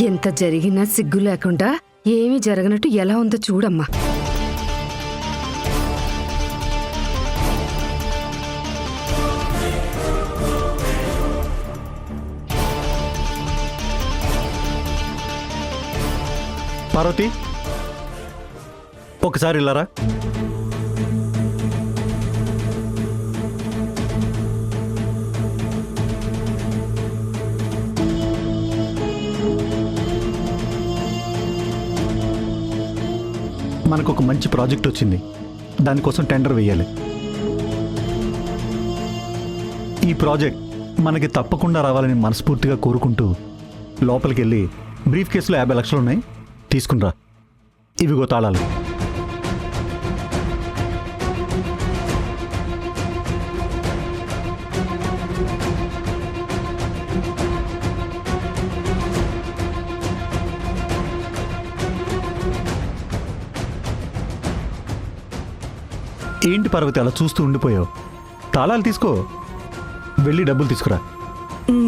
ఎంత జరిగినా సిగ్గు లేకుండా ఏమీ జరగనట్టు ఎలా ఉందో చూడమ్మా. పార్వతి, ఒకసారి ఇల్లారా. మనకు ఒక మంచి ప్రాజెక్ట్ వచ్చింది, దానికోసం టెండర్ వేయాలి. ఈ ప్రాజెక్ట్ మనకి తప్పకుండా రావాలని మనస్ఫూర్తిగా కోరుకుంటూ లోపలికి వెళ్ళి బ్రీఫ్ కేసులో 50 లక్షలు ఉన్నాయి, తీసుకునిరా. ఇవిగో తాళాలు. ఏంటి పార్వతి అలా చూస్తూ ఉండిపోయావు? తాళాలు తీసుకో, వెళ్ళి డబ్బులు తీసుకురా.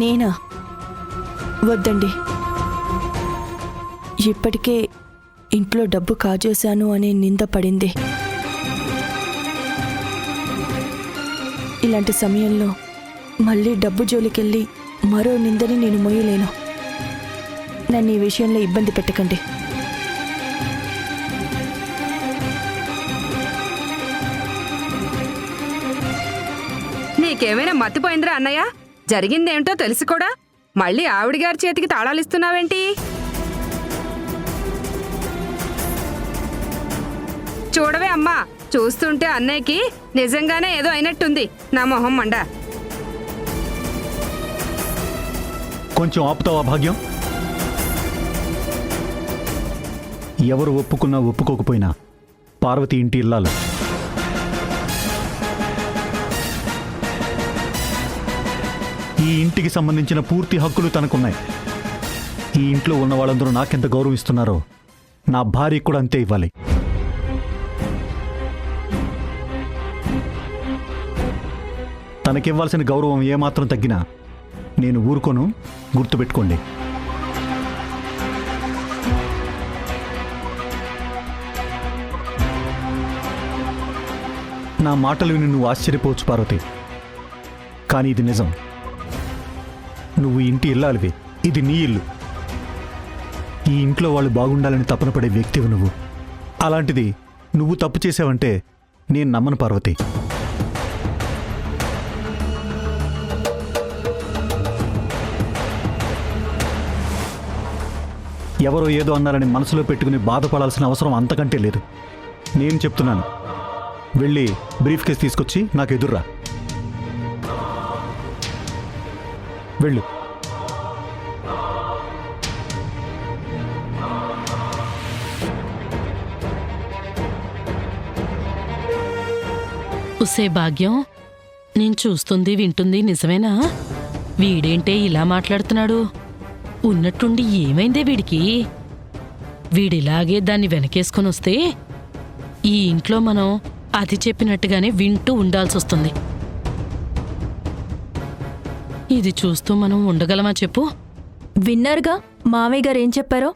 నేనా? వద్దండి, ఇప్పటికే ఇంట్లో డబ్బు కాజేశాను అనే నింద పడింది. ఇలాంటి సమయంలో మళ్ళీ డబ్బు జోలికెళ్ళి మరో నిందని నేను మోయలేను. నన్ను ఈ విషయంలో ఇబ్బంది పెట్టకండి. నీకేమైనా మతిపోయిందిరా అన్నయ్య? జరిగిందేమిటో తెలిసి కూడా మళ్ళీ ఆవిడగారి చేతికి తాళాలిస్తున్నావేంటి? చూడవే అమ్మా, చూస్తుంటే అన్నయ్యకి నిజంగానే ఏదో అయినట్టుంది. నా మొహం మండ. కొంచెం ఆపుతావా భాగ్యం? ఎవరు ఒప్పుకున్నా ఒప్పుకోకపోయినా పార్వతి ఇంటి ఇల్లాలు. ఈ ఇంటికి సంబంధించిన పూర్తి హక్కులు తనకున్నాయి. ఈ ఇంట్లో ఉన్న వాళ్ళందరూ నాకెంత గౌరవం ఇస్తున్నారో నా భార్యకు కూడా అంతే ఇవ్వాలి. తనకివ్వాల్సిన గౌరవం ఏమాత్రం తగ్గినా నేను ఊరుకోను, గుర్తుపెట్టుకోండి. నా మాటలు విని నువ్వు ఆశ్చర్యపోవచ్చు పార్వతి, కానీ ఇది నిజం. నువ్వు ఇంటి ఇల్లాలివి, ఇది నీ ఇల్లు. ఈ ఇంట్లో వాళ్ళు బాగుండాలని తపన పడే వ్యక్తివి నువ్వు. అలాంటిది నువ్వు తప్పు చేసావంటే నేను నమ్మను పార్వతి. ఎవరో ఏదో అన్నారని మనసులో పెట్టుకుని బాధపడాల్సిన అవసరం అంతకంటే లేదు. నేను చెప్తున్నాను, వెళ్ళి బ్రీఫ్ కేసు తీసుకొచ్చి నాకు ఎదుర్రా. వెళ్ళు. ఉసే భాగ్యం, నేను చూస్తుంది వింటుంది నిజమేనా? వీడేంటే ఇలా మాట్లాడుతున్నాడు? ఉన్నట్టుండి ఏమైందే వీడికి? వీడిలాగే దాన్ని వెనకేసుకొని వస్తే ఈ ఇంట్లో మనం అది చెప్పినట్టుగానే వింటూ ఉండాల్సొస్తుంది. ఇది చూస్తూ మనం ఉండగలమా చెప్పు? విన్నారుగా మామయ్య గారు ఏం చెప్పారో.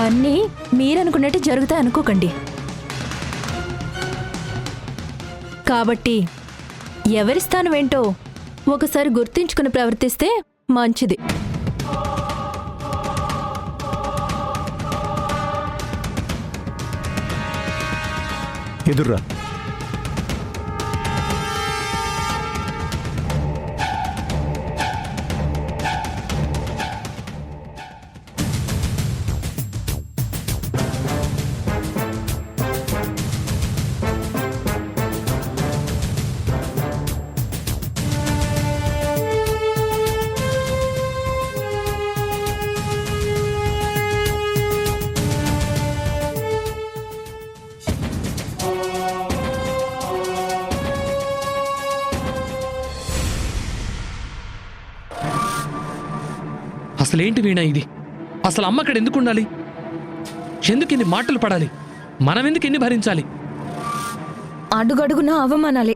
అన్నీ మీరనుకున్నట్టు జరుగుతాయి అనుకోకండి. కాబట్టి ఎవరి స్థానం ఏంటో ఒకసారి గుర్తుంచుకుని ప్రవర్తిస్తే మంచిది. ఎదుర్రా. అసలేంటి వీణా ఇది? అసలు అమ్మ అక్కడ ఎందుకు ఉండాలి? ఎందుకు ఇన్ని మాటలు పడాలి? మనమెందుకు ఎన్ని భరించాలి? అడుగడుగున అవమానాలే,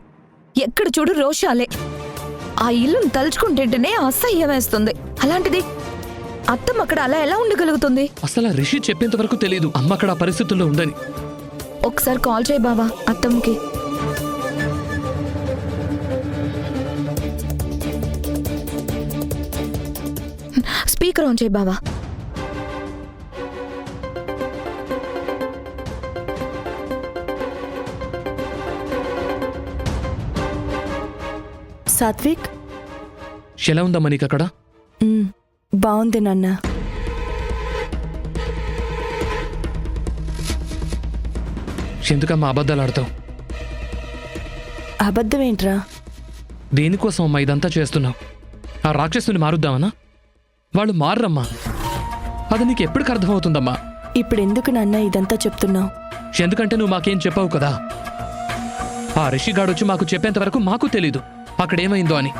ఎక్కడ చూడు రోషాలే. ఆ ఇల్లును తలుచుకుంటేనే అసహ్యం వేస్తుంది. అలాంటిది అత్తమ్మ అక్కడ అలా ఎలా ఉండగలుగుతుంది? అసలు ఆ రిషి చెప్పేంత వరకు తెలియదు అమ్మ అక్కడ ఆ పరిస్థితుల్లో ఉందని. ఒకసారి కాల్ చేయి బావా అత్తమ్మకి. స్పీకర్ ఆన్ చేయి బావా. సాత్విక్. ఎలా ఉందమ్మా నీకు అక్కడ? బాగుంది నాన్న. ఎందుకమ్మా అబద్ధాలు ఆడతావు? అబద్ధం ఏంట్రా? దేనికోసం అమ్మా ఇదంతా చేస్తున్నావు? ఆ రాక్షసుని మారుద్దామనా? వాళ్ళు మారమ్మా. అది నీకు ఎప్పటికి అర్థమవుతుందమ్మా? ఇప్పుడు ఎందుకు నాన్న ఇదంతా చెప్తున్నావు? ఎందుకంటే నువ్వు మాకేం చెప్పావు కదా. ఆ రిషిగాడు వచ్చి మాకు చెప్పేంత వరకు మాకు తెలీదు అక్కడేమైందో అని.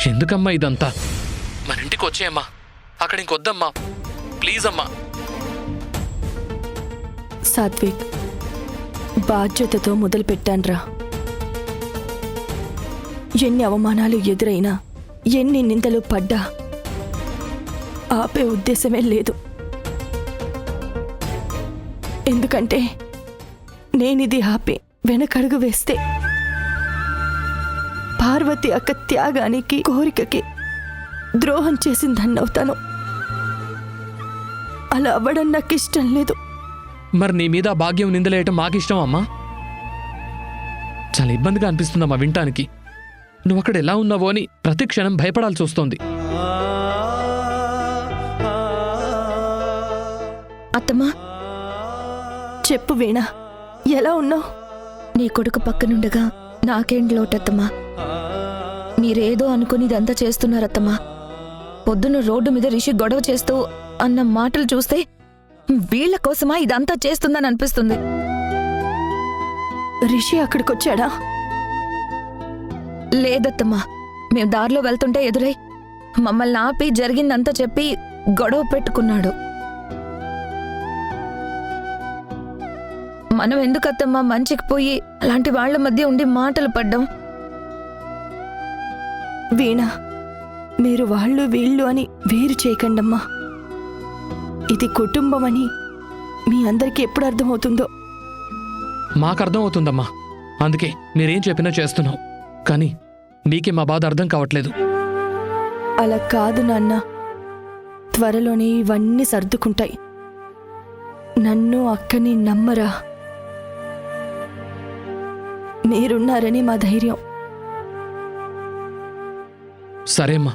ఎందుకమ్మా ఇదంతా? మన ఇంటికి వచ్చేయమ్మా, అక్కడ ఇంకొద్దమ్మా, ప్లీజ్ అమ్మా. సాత్విక్, బాధ్యతతో మొదలు పెట్టాన్రా. ఎన్ని అవమానాలు ఎదురైనా, ఎన్ని నిందలు పడ్డా ఆపే ఉద్దేశమే లేదు. ఎందుకంటే నేనిది ఆపి వెనకడుగు వేస్తే పార్వతి అక్క త్యాగానికి, కోరికకి ద్రోహం చేసిందన్నవుతాను. అలా అవ్వడం నాకు ఇష్టం లేదు. మరి నీ మీద భాగ్యం నిందలేయటం మాకిష్టం అమ్మా. చాలా ఇబ్బందిగా అనిపిస్తుందమ్మా వింటానికి. నువ్వు అక్కడ ఎలా ఉన్నావో అని ప్రతి క్షణం భయపడాల్సి వస్తోంది. అత్తమ్మా, చెప్పు వీణా, ఎలా ఉన్నావు? నీ కొడుకు పక్కనుండగా నాకేం లోటత్తమ్మా. మీరేదో అనుకుని ఇదంతా చేస్తున్నారత్తమ్మా. పొద్దున్న రోడ్డు మీద రిషి గొడవ చేస్తూ అన్న మాటలు చూస్తే వీళ్ల కోసమా ఇదంతా చేస్తుందని అనిపిస్తుంది. రిషి అక్కడికొచ్చాడా? లేదత్తమ్మా, మేం దారిలో వెళ్తుంటే ఎదురై మమ్మల్ని ఆపి జరిగిందంతా చెప్పి గొడవ పెట్టుకున్నాడు. మనం ఎందుకత్తమ్మా మంచికి పోయి అలాంటి వాళ్ల మధ్య ఉండి మాటలు పడ్డాం? వీణా, మీరు వాళ్ళు వీళ్ళు అని వేరు చేయకండమ్మా. ఇది కుటుంబం అని మీ అందరికీ ఎప్పుడు అర్థమవుతుందో. మాకు అర్థం అవుతుందమ్మా, అందుకే మీరేం చెప్పినా చేస్తున్నావు. కానీ నీకే మా బాధ అర్థం కావట్లేదు. అలా కాదు నాన్న, త్వరలోనే ఇవన్నీ సర్దుకుంటాయి. నన్ను అక్కని నమ్మరా? మీరున్నారని మా ధైర్యం. సరే అమ్మా,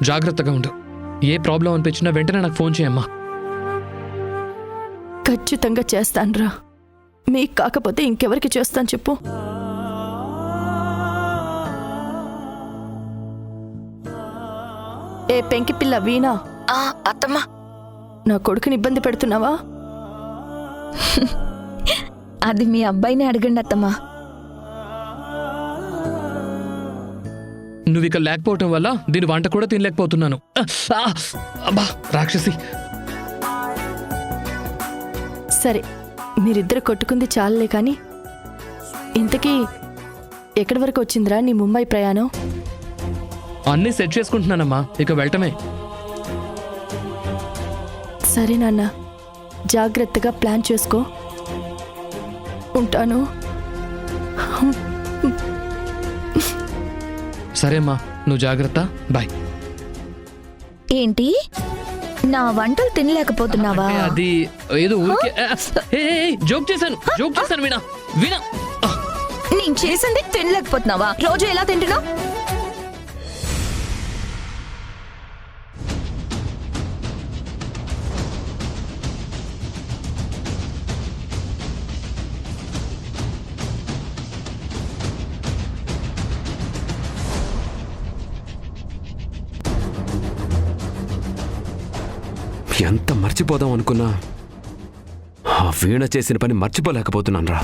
జాగ్రత్తగా ఉండు. ఏ ప్రాబ్లం అనిపించినా వెంటనే నాకు ఫోన్ చేయమ్మా. ఖచ్చితంగా చేస్తానురా. మీకు కాకపోతే ఇంకెవరికి చేస్తాను చెప్పు? ఏ పెంకి పిల్ల వీణా, అత్తమ్మా, నా కొడుకుని ఇబ్బంది పెడుతున్నావా? అది మీ అబ్బాయిని అడగండి అత్తమ్మా. నువ్వు ఇక లేకపోవటం వల్ల దీని వంట కూడా తినలేకపోతున్నాను. అబ్బా రాక్షసి. సరే, మీరిద్దరు కొట్టుకుంది చాలులే కానీ ఇంతకీ ఎక్కడి వరకు వచ్చిందిరా నీ ముంబై ప్రయాణం? అన్నీ సెట్ చేసుకుంటున్నానమ్మా, ఇక వెళ్ళటమే. సరే నాన్న, జాగ్రత్తగా ప్లాన్ చేసుకో. ఉంటాను. సరే అమ్మా, నువ్వు జాగ్రత్త. బాయ్. ఏంటి, నా వంటలు తినలేకపోతున్నావా? అది ఏదో ఊరికే జోక్ చేశాను వీణా. వీణా, నేను చేసింది తినలేకపోతున్నావా? రోజు ఎలా తింటున్నావు? ఎంత మర్చిపోదాం అనుకున్నా ఆ వీణ చేసిన పని మర్చిపోలేకపోతున్నాను రా.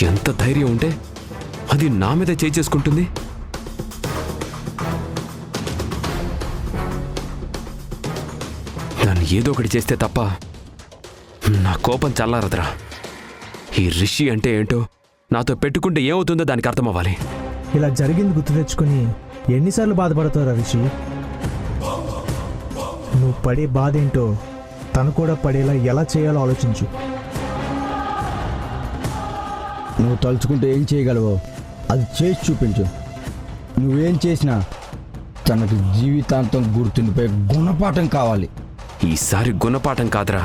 ఎంత ధైర్యం ఉంటే అది నా మీద చేసుకుంటుంది. దాన్ని ఏదో ఒకటి చేస్తే తప్ప నా కోపం చల్లారదురా. ఈ రిషి అంటే ఏంటో నాతో పెట్టుకుంటే ఏమవుతుందో దానికి అర్థమవ్వాలి. ఇలా జరిగింది గుర్తు తెచ్చుకొని ఎన్నిసార్లు బాధపడతావు రిషి? నువ్వు పడే బాధ ఏంటో తను కూడా పడేలా ఎలా చేయాలో ఆలోచించు. నువ్వు తలుచుకుంటే ఏం చేయగలవో అది చేసి చూపించు. నువ్వేం చేసినా తనకు జీవితాంతం గుర్తుండిపోయే గుణపాఠం కావాలి. ఈసారి గుణపాఠం కాదురా,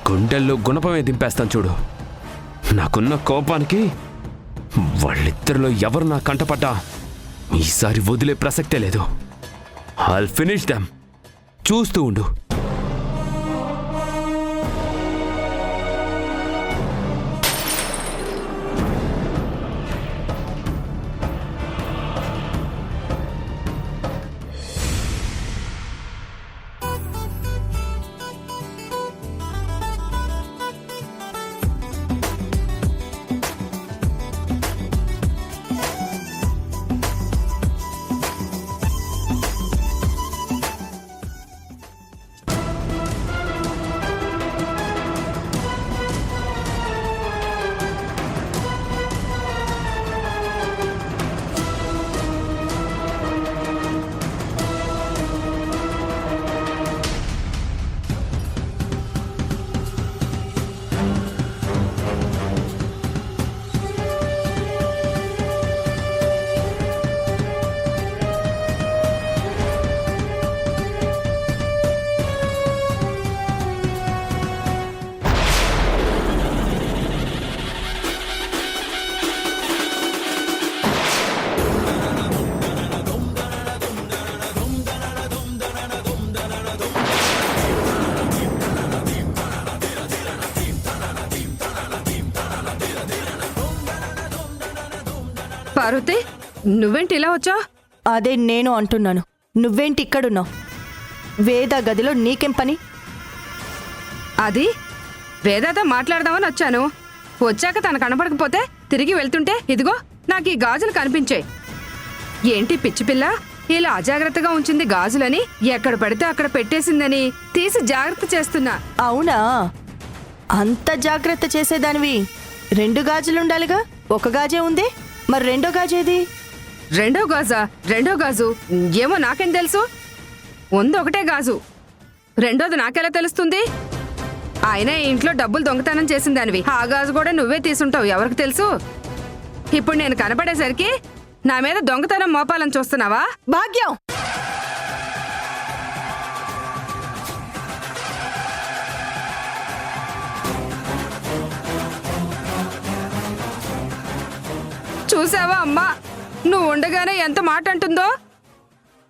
గుండెల్లో గుణపమే దింపేస్తాను చూడు. నాకున్న కోపానికి వాళ్ళిద్దరిలో ఎవరు నా కంటపడ్డా ఈసారి వదిలే ప్రసక్తే లేదు. I'll finish them. చూస్తూ ఉండు. పార్వతి, నువ్వేంటి ఇలా వచ్చావు? అదే నేను అంటున్నాను. నువ్వేంటి ఇక్కడున్నావు? వేద గదిలో నీకేం పని? అది వేదాతో మాట్లాడదామని వచ్చాను. వచ్చాక తను కనపడకపోతే తిరిగి వెళ్తుంటే ఇదిగో నాకు ఈ గాజులు కనిపించాయి. ఏంటి పిచ్చి పిల్ల ఇలా అజాగ్రత్తగా ఉంచింది గాజులని? ఎక్కడ పడితే అక్కడ పెట్టేసిందని తీసి జాగ్రత్త చేస్తున్నా. అవునా? అంత జాగ్రత్త చేసేదానివి 2 గాజులుండాలిగా. 1 గాజే ఉంది, మరి 2వ గాజేది? రెండో గాజు ఏమో నాకేం తెలుసు. ఉంది 1 గాజు, 2వది నాకెలా తెలుస్తుంది? ఆయన ఇంట్లో డబ్బులు దొంగతనం చేసిందానివి. ఆ గాజు కూడా నువ్వే తీసుంటావు, ఎవరికి తెలుసు? ఇప్పుడు నేను కనపడేసరికి నా మీద దొంగతనం మోపాలని చూస్తున్నావా? భాగ్యం! చూసావా అమ్మా, నువ్వు ఉండగానే ఎంత మాట అంటుందో.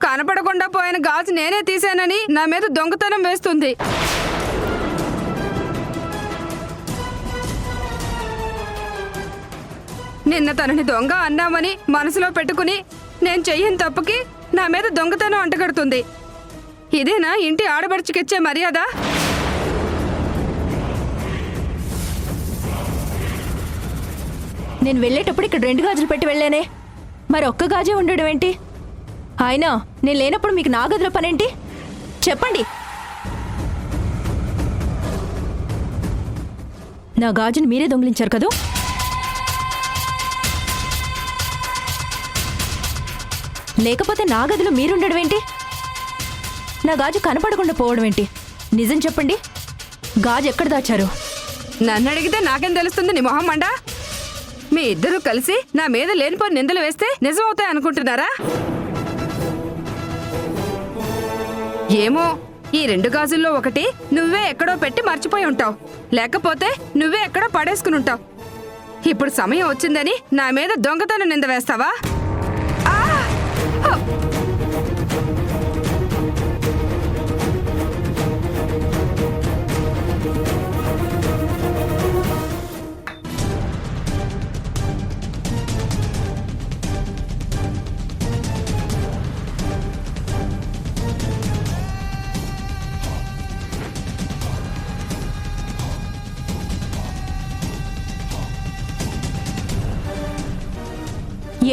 కనపడకుండా పోయిన గాజు నేనే తీశానని నా మీద దొంగతనం వేస్తుంది. నిన్న తనని దొంగ అన్నామని మనసులో పెట్టుకుని నేను చెయ్యని తప్పుకి నా మీద దొంగతనం అంటగడుతుంది. ఇదేనా ఇంటి ఆడబడిచికిచ్చే మర్యాద? నేను వెళ్ళేటప్పుడు ఇక్కడ 2 గాజులు పెట్టి వెళ్ళానే, మరి 1 గాజే ఉండడం ఏంటి? అయినా నేను లేనప్పుడు మీకు నా గదిలో పనేంటి? చెప్పండి. నా గాజుని మీరే దొంగిలించారు కదూ? లేకపోతే నా గదిలో మీరుండడం ఏంటి? నా గాజు కనపడకుండా పోవడం ఏంటి? నిజం చెప్పండి, గాజు ఎక్కడ దాచారు? నన్ను అడిగితే నాకేం తెలుస్తుంది నీ మొహం మండా? మీ ఇద్దరూ కలిసి నా మీద లేనిపోని నిందలు వేస్తే నిజం అవుతాయి అనుకుంటున్నారా? ఏమో, ఈ 2 గాజుల్లో ఒకటి నువ్వే ఎక్కడో పెట్టి మర్చిపోయి ఉంటావు, లేకపోతే నువ్వే ఎక్కడో పడేసుకుని ఉంటావు. ఇప్పుడు సమయం వచ్చిందని నా మీద దొంగతనం నింద వేస్తావా?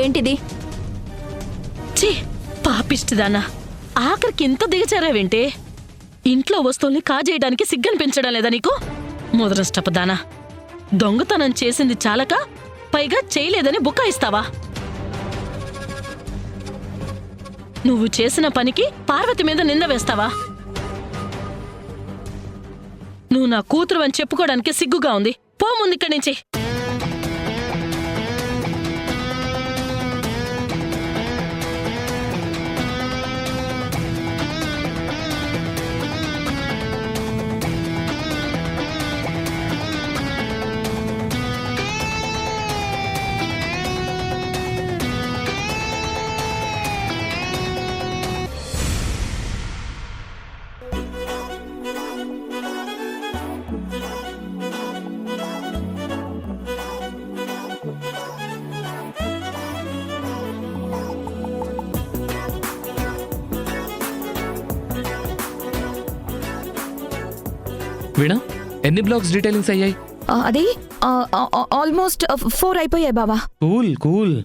ఏంటిది? ఛీ, పాపిష్టిదానా, ఆఖరికి ఇంత దిగచారావేంటే? ఇంట్లో వస్తువుల్ని కాజేయడానికి సిగ్గనిపించడం లేదా నీకు? ముదరష్టపదానా, దొంగతనం చేసింది చాలక పైగా చేయలేదని బుకాయిస్తావా? నువ్వు చేసిన పనికి పార్వతి మీద నింద వేస్తావా? నువ్వు నా కూతురు అని చెప్పుకోవడానికి సిగ్గుగా ఉంది. పో ముందు ఇక్కడి నుంచి. వీణా, ఎన్ని బ్లాగ్స్ డీటెయిలింగ్స్ అయ్యాయి? అది ఆల్మోస్ట్ 4 అయిపోయాయి బావా. Cool cool.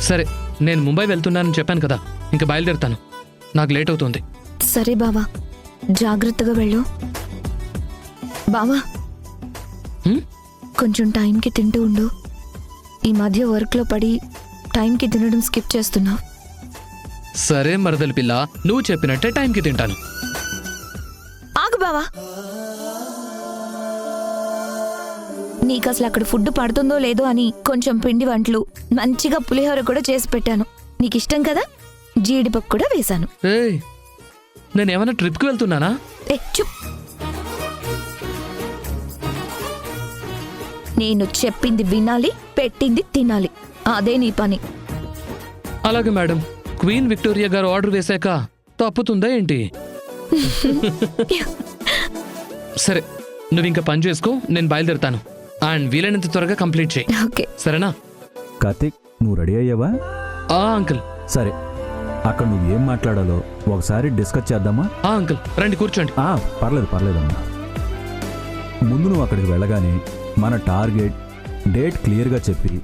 సరే, నేను ముంబై వెళ్తున్నానని చెప్పాను కదా, ఇంకా బయలుదేరుతాను. నాకు లేట్ అవుతుంది. సరే బావా, జాగ్రత్తగా వెళ్ళు. బావా, హ్మ్? కొంచెం టైంకి తింటూ ఉండు. ఈ మధ్య వర్క్లో పడి టైంకి తినడం స్కిప్ చేస్తున్నావు. సరే మరదలి పిల్ల, నువ్వు చెప్పినట్టే టైంకి తింటాను. ఆగు బావా, నీకు అసలు అక్కడ ఫుడ్ పడుతుందో లేదో అని కొంచెం పిండి వంటలు, మంచిగా పులిహోర కూడా చేసి పెట్టాను. నీకు ఇష్టం కదా, జీడిపప్పు కూడా వేశాను. ఏయ్, నేనేమన్నా ట్రిప్కి వెళ్తున్నానా? చూప్. నేను చెప్పింది వినాలి, పెట్టింది తినాలి. అదే నీ పని. అలాగే మేడం. క్వీన్ విక్టోరియా గారు ఆర్డర్ వేశాక తప్పుతుందా ఏంటి? సరే, నువ్వు ఇంకా పని చేసుకో, నేను బయలుదేరుతాను. అండ్ వీలైనంత త్వరగా కంప్లీట్ చేయి, ఓకే? సరేనా? కార్తీక్, నువ్వు రెడీ అయ్యావా? అంకుల్. సరే, అక్కడ నువ్వేం మాట్లాడాలో ఒకసారి డిస్కస్ చేద్దామా? అంకుల్, రండి కూర్చోండి. పర్లేదమ్మా. ముందు నువ్వు అక్కడికి వెళ్ళగానే మన టార్గెట్, డేట్ క్లియర్గా చెప్పి,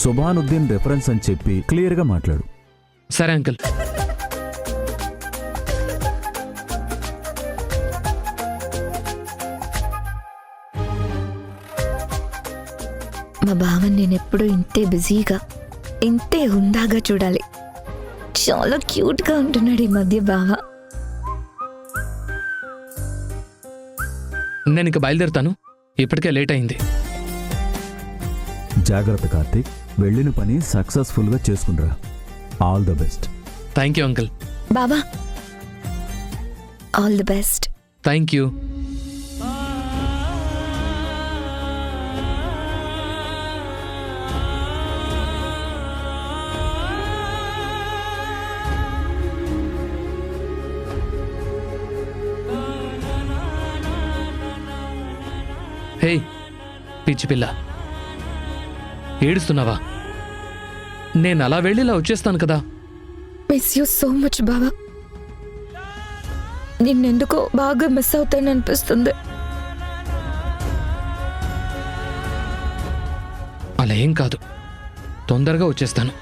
సుభానుద్దీన్ రెఫరెన్స్ అని చెప్పి క్లియర్గా మాట్లాడు. సరే అంకుల్. మా బావని నేనెప్పుడూ ఇంతే బిజీగా, ఇంతే హుందాగా చూడాలి. చాలా క్యూట్గా ఉంటున్నాడు ఈ మధ్య బావ. నేను ఇక బయలుదేరుతాను, ఇప్పటికే లేట్ అయింది. జాగ్రత్త కార్తీక్, వెళ్ళిన పని సక్సెస్ఫుల్గా చేసుకుంటారా. All the best. Thank you uncle. బావా, all the best. Thank you. హే పిచ్చి పిల్ల, ఏడుస్తున్నావా? నేను అలా వెళ్ళి ఇలా వచ్చేస్తాను కదా. మిస్ యూ సో మచ్ బావా. నిన్నెందుకో బాగా మిస్ అవుతాను అనిపిస్తుంది. అలా ఏం కాదు, తొందరగా వచ్చేస్తాను.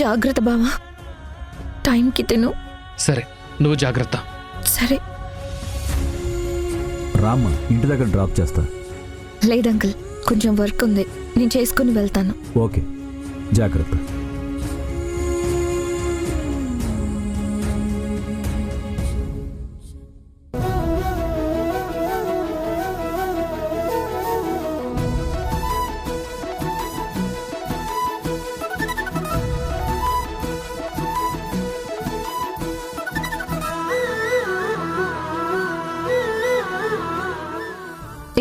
జాగ్రత్త బావా, టైంకి తిను. సరే, నువ్వు జాగ్రత్త. సరే. రామ్మ, ఇంటి దగ్గర డ్రాప్ చేస్తా. లేదంకుల్, కొంచెం వర్క్ ఉంది, నేను చేసుకుని వెళ్తాను. ఓకే, జాగ్రత్త.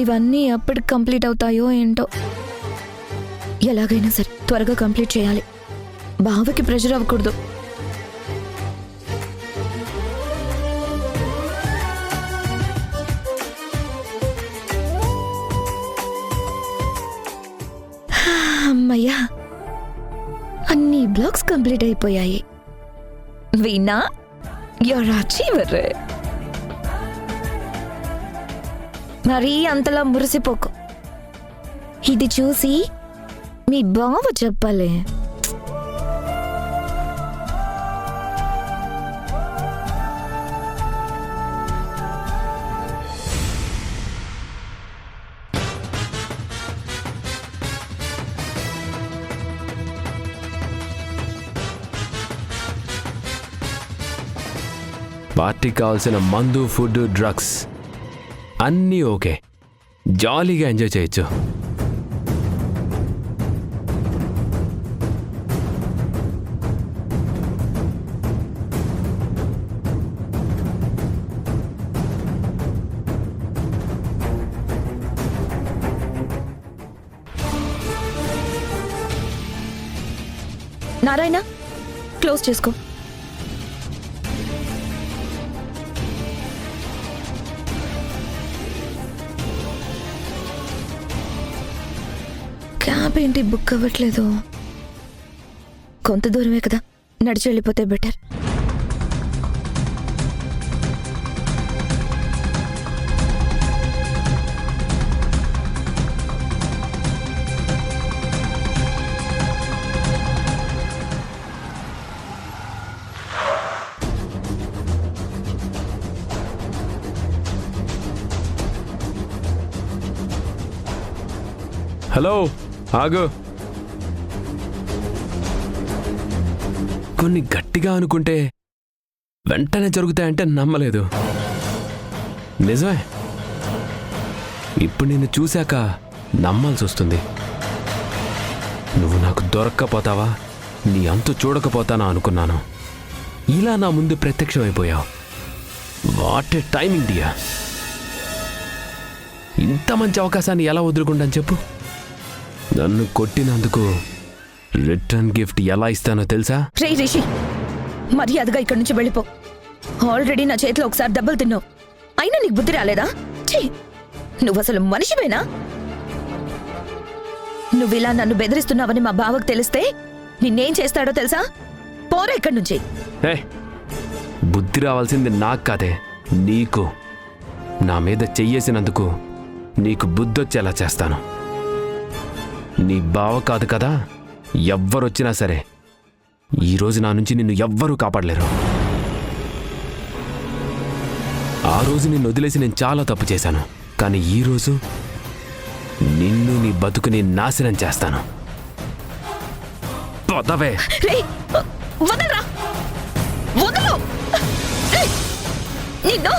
ఇవన్నీ ఎప్పటికి కంప్లీట్ అవుతాయో ఏంటో. ఎలాగైనా సరే త్వరగా కంప్లీట్ చేయాలి. బావకి ప్రెషర్ అవ్వకూడదు. అమ్మయ్యా, అన్ని బ్లాగ్స్ కంప్లీట్ అయిపోయాయి. వీణా, యూర్ అచీవర్. మరీ అంతలా మురిసిపోకు. ఇది చూసి మీ బావ చెప్పలే. పార్టీకి కావాల్సిన మందు, ఫుడ్, డ్రగ్స్ అన్నీ ఓకే. జాలీగా ఎంజాయ్ చేయొచ్చు. నారాయణ, క్లోజ్ చేసుకో. క్యాబ్ ఏంటి బుక్ అవ్వట్లేదు? కొంత దూరమే కదా, నడిచి వెళ్ళిపోతే బెటర్. హలో, ఆగు. కొన్ని గట్టిగా అనుకుంటే వెంటనే జరుగుతాయంటే నమ్మలేదు. నిజమే. ఇప్పుడు నిన్ను చూశాక నమ్మాల్సి వస్తుంది. నువ్వు నాకు దొరక్కపోతావా, నీ అంతు చూడకపోతానా అనుకున్నాను. ఇలా నా ముందు ప్రత్యక్షమైపోయావు. What a timing డియా. ఇంత మంచి అవకాశాన్ని ఎలా వదులుకుంటాను చెప్పు. నన్ను కొట్టినందుకు రిటర్న్ గిఫ్ట్ ఎలా ఇస్తానో తెలుసా? రే రిషి, మర్యాదగా ఇక్కడి నుంచి వెళ్ళిపో. ఆల్రెడీ నా చేతిలో ఒకసారి దెబ్బలు తిన్నావు, అయినా నీకు బుద్ధి రాలేదా? ఛీ, నువ్వు అసలు మనిషివేనా? నువ్విలా నన్ను బెదిరిస్తున్నావని మా బావకు తెలిస్తే నిన్నేం చేస్తాడో తెలుసా? పోరా ఇక్కడి నుంచి. హే, బుద్ధి రావాల్సింది నాకు కాదే, నీకు. నా మీద చెయ్యేసినందుకు నీకు బుద్ధొచ్చేలా చేస్తాను. నీ బావ కాదు కదా, ఎవ్వరొచ్చినా సరే ఈరోజు నా నుంచి నిన్ను ఎవ్వరూ కాపాడలేరు. ఆ రోజు నిన్ను వదిలేసి నేను చాలా తప్పు చేశాను, కానీ ఈరోజు నిన్ను, నీ బతుకుని నాశనం చేస్తాను. పదవే. రేయ్, వదలరా, వదలు. రేయ్, నిన్ను